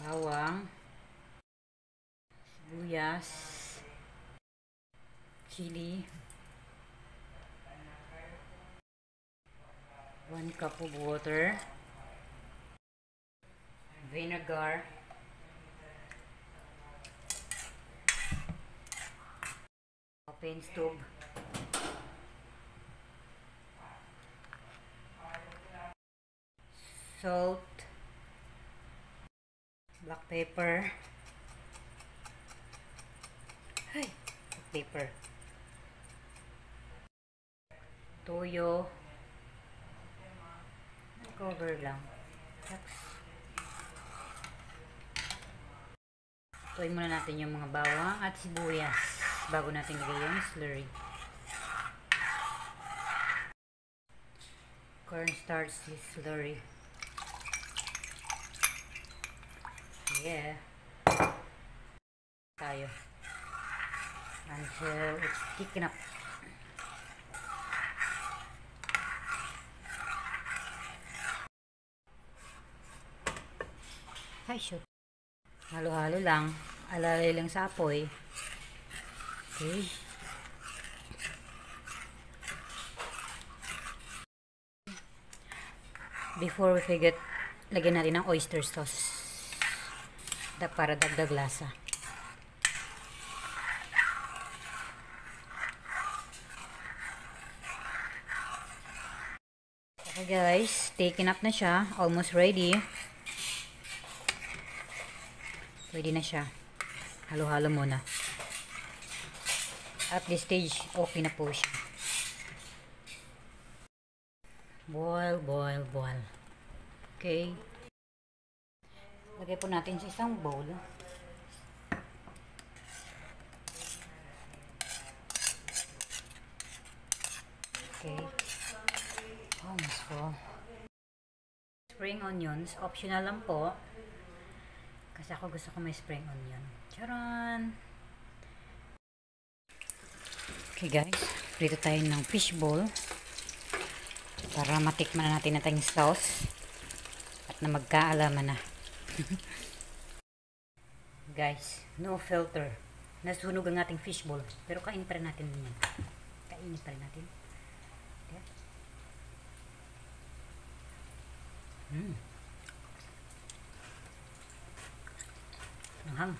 bawang, sibuyas, chili, 1 cup of water, vinegar, open stove, salt, black pepper, toyo, cover lang. Tuloy muna natin yung mga bawang at sibuyas bago natin lagay yung slurry. Cornstarch slurry. Yeah. Tayo. Until it's thicken up. Ay, shoot. Halo-halo lang. Alalay lang sa apoy. Okay. Before we forget, lagyan natin ng oyster sauce. Para dagdag lasa. Okay guys, taken up na siya. Almost ready. Pwede na siya. Halo-halo muna. At this stage, okay na po siya. Boil, boil, boil. Okay. Lagay po natin sa isang bowl. Okay. Almost full. Spring onions, optional lang po. Kasi ako gusto ko may spring onion. Charan! Okay guys, prito tayo ng fishball para matikman na natin natin yung sauce at na magkaalaman na. Guys, no filter. Nasunog ang ating fishball. Pero kainin pa rin natin yan. Kainin pa rin natin. Okay. Anghang.